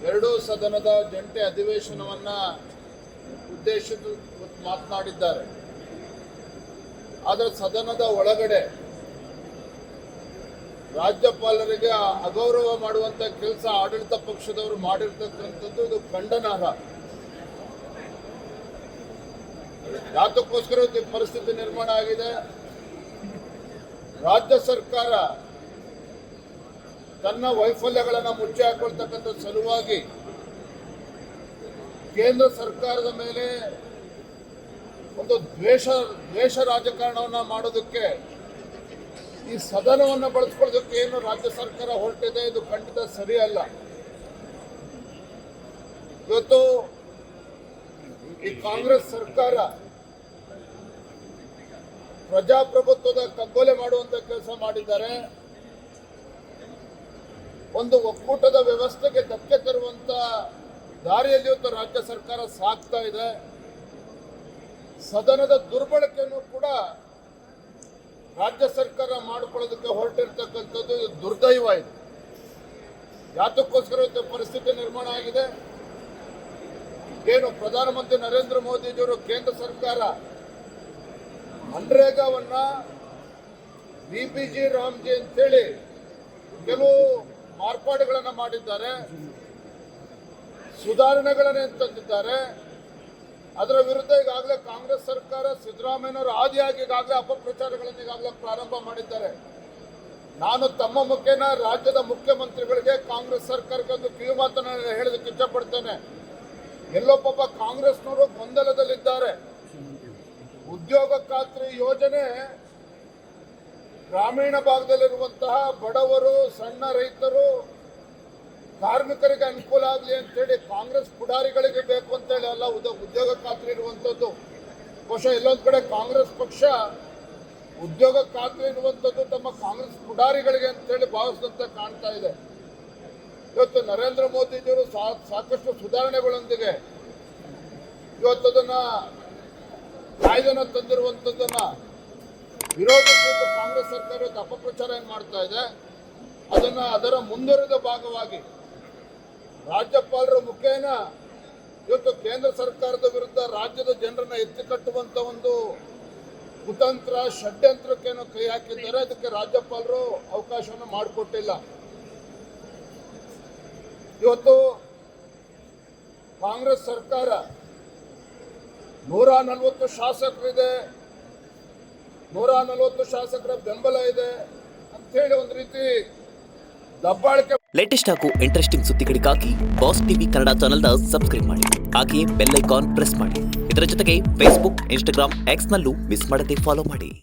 ಎರಡೂ ಸದನದ ಜಂಟಿ ಅಧಿವೇಶನವನ್ನ ಉದ್ದೇಶಿಸಿ ಮಾತನಾಡಿದ್ದಾರೆ. ಆದರೆ ಸದನದ ಒಳಗಡೆ ರಾಜ್ಯಪಾಲರಿಗೆ ಅಗೌರವ ಮಾಡುವಂತ ಕೆಲಸ ಆಡಳಿತ ಪಕ್ಷದವರು ಮಾಡಿರ್ತಕ್ಕಂಥದ್ದು ಇದು ಖಂಡನಾರ್ಹ. ಯಾತಕ್ಕೋಸ್ಕರ ಪರಿಸ್ಥಿತಿ ನಿರ್ಮಾಣ ಆಗಿದೆ. ರಾಜ್ಯ ಸರ್ಕಾರ ತನ್ನ ವೈಫಲ್ಯಗಳನ್ನು ಮುಚ್ಚಿ ಹಾಕೊಳ್ತಕ್ಕಂಥ ಸಲುವಾಗಿ ಕೇಂದ್ರ ಸರ್ಕಾರದ ಮೇಲೆ ಒಂದು ದ್ವೇಷ ರಾಜಕಾರಣವನ್ನು ಮಾಡೋದಕ್ಕೆ ಈ ಸದನವನ್ನು ಬಳಸ್ಕೊಳ್ಳೋದಕ್ಕೆ ಏನು ರಾಜ್ಯ ಸರ್ಕಾರ ಹೊರಟಿದೆ, ಇದು ಖಂಡಿತ ಸರಿಯಲ್ಲ. ಇವತ್ತು ಈ ಕಾಂಗ್ರೆಸ್ ಸರ್ಕಾರ ಪ್ರಜಾಪ್ರಭುತ್ವದ ಕಗ್ಗೊಲೆ ಮಾಡುವಂತ ಕೆಲಸ ಮಾಡಿದ್ದಾರೆ. ಒಂದು ಒಕ್ಕೂಟದ ವ್ಯವಸ್ಥೆಗೆ ಧಕ್ಕೆ ತರುವಂತ ದಾರಿಯಲ್ಲಿ ಇವತ್ತು ರಾಜ್ಯ ಸರ್ಕಾರ ಸಾಗ್ತಾ ಇದೆ. ಸದನದ ದುರ್ಬಳಕೆಯನ್ನು ಕೂಡ ರಾಜ್ಯ ಸರ್ಕಾರ ಮಾಡಿಕೊಳ್ಳೋದಕ್ಕೆ ಹೊರಟಿರ್ತಕ್ಕಂಥದ್ದು ದುರ್ದೈವ. ಇದು ಯಾತಕ್ಕೋಸ್ಕರ ಇವತ್ತು ಪರಿಸ್ಥಿತಿ ನಿರ್ಮಾಣ ಆಗಿದೆ. ಏನು ಪ್ರಧಾನಮಂತ್ರಿ ನರೇಂದ್ರ ಮೋದಿಜಿಯವರು ಕೇಂದ್ರ ಸರ್ಕಾರ ಮನ್ರೇಗಾವನ್ನ ಬಿಬಿಜಿ ರಾಮ್ಜಿ ಅಂತೇಳಿ ಕೆಲವು ಮಾರ್ಪಾಡುಗಳನ್ನು ಮಾಡಿದ್ದಾರೆ, ಸುಧಾರಣೆಗಳನ್ನು ತಂದಿದ್ದಾರೆ. ಅದರ ವಿರುದ್ಧ ಈಗಾಗಲೇ ಕಾಂಗ್ರೆಸ್ ಸರ್ಕಾರ ಸಿದ್ದರಾಮಯ್ಯನವರ ಆದಿಯಾಗಿ ಈಗಾಗಲೇ ಅಪಪ್ರಚಾರಗಳನ್ನು ಈಗಾಗಲೇ ಪ್ರಾರಂಭ ಮಾಡಿದ್ದಾರೆ. ನಾನು ತಮ್ಮ ಮುಖೇನ ರಾಜ್ಯದ ಮುಖ್ಯಮಂತ್ರಿಗಳಿಗೆ ಕಾಂಗ್ರೆಸ್ ಸರ್ಕಾರಕ್ಕೆ ಒಂದು ಕಿವಿ ಮಾತನ್ನು ಹೇಳೋದಕ್ಕೆ ಇಷ್ಟಪಡ್ತೇನೆ. ಎಲ್ಲೋ ಪಾಪ ಕಾಂಗ್ರೆಸ್ನವರು ಗೊಂದಲದಲ್ಲಿದ್ದಾರೆ. ಉದ್ಯೋಗ ಖಾತ್ರಿ ಯೋಜನೆ ಗ್ರಾಮೀಣ ಭಾಗದಲ್ಲಿರುವಂತಹ ಬಡವರು, ಸಣ್ಣ ರೈತರು, ಕಾರ್ಮಿಕರಿಗೆ ಅನುಕೂಲ ಆಗಲಿ ಅಂತೇಳಿ ಕಾಂಗ್ರೆಸ್ ಪುಡಾರಿಗಳಿಗೆ ಬೇಕು ಅಂತೇಳಿ ಅಲ್ಲ ಉದ್ಯೋಗ ಖಾತ್ರಿ ಇರುವಂಥದ್ದು. ಬಹುಶಃ ಎಲ್ಲೊಂದು ಕಡೆ ಕಾಂಗ್ರೆಸ್ ಪಕ್ಷ ಉದ್ಯೋಗ ಖಾತ್ರಿ ಇರುವಂಥದ್ದು ತಮ್ಮ ಕಾಂಗ್ರೆಸ್ ಪುಡಾರಿಗಳಿಗೆ ಅಂತೇಳಿ ಭಾವಿಸಿದಂತೆ ಕಾಣ್ತಾ ಇದೆ. ಇವತ್ತು ನರೇಂದ್ರ ಮೋದಿಜಿಯವರು ಸಾಕಷ್ಟು ಸುಧಾರಣೆಗಳೊಂದಿಗೆ ಇವತ್ತು ಅದನ್ನ ಕಾಯ್ದೆನ ತಂದಿರುವಂಥದ್ದನ್ನ ವಿರೋಧಿಸಿ ಕಾಂಗ್ರೆಸ್ ಸರ್ಕಾರ ಇವತ್ತು ಅಪಪ್ರಚಾರ ಏನು ಮಾಡ್ತಾ ಇದೆ. ಅದರ ಮುಂದುವರಿದ ಭಾಗವಾಗಿ ರಾಜ್ಯಪಾಲರ ಮುಖೇನ ಇವತ್ತು ಕೇಂದ್ರ ಸರ್ಕಾರದ ವಿರುದ್ಧ ರಾಜ್ಯದ ಜನರನ್ನ ಎತ್ತಿಕಟ್ಟುವಂತ ಒಂದು ಕುತಂತ್ರ ಷಡ್ಯಂತ್ರಕ್ಕೇನು ಕೈ ಹಾಕಿದ್ದಾರೆ. ಅದಕ್ಕೆ ರಾಜ್ಯಪಾಲರು ಅವಕಾಶವನ್ನು ಮಾಡಿಕೊಟ್ಟಿಲ್ಲ. ಇವತ್ತು ಕಾಂಗ್ರೆಸ್ ಸರ್ಕಾರ 140 ಶಾಸಕರಿದೆ, 140 ಶಾಸಕರ ಬೆಂಬಲ ಇದೆ ಅಂತೇಳಿ ಒಂದು ರೀತಿ ದಬ್ಬಾಳಿಕೆ. ಲೇಟೆಸ್ಟ್ ಹಾಗೂ ಇಂಟ್ರೆಸ್ಟಿಂಗ್ ಸುದ್ದಿಗಳಿಗಾಗಿ ಬಾಸ್ ಟಿವಿ ಕನ್ನಡ ಚಾನೆಲ್ನ ಸಬ್ಸ್ಕ್ರೈಬ್ ಮಾಡಿ. ಹಾಗೆಯೇ ಬೆಲ್ ಐಕಾನ್ ಪ್ರೆಸ್ ಮಾಡಿ. ಇದರ ಜೊತೆಗೆ ಫೇಸ್ಬುಕ್, ಇನ್ಸ್ಟಾಗ್ರಾಮ್, ಎಕ್ಸ್ ನಲ್ಲೂ ಮಿಸ್ ಮಾಡದೆ ಫಾಲೋ ಮಾಡಿ.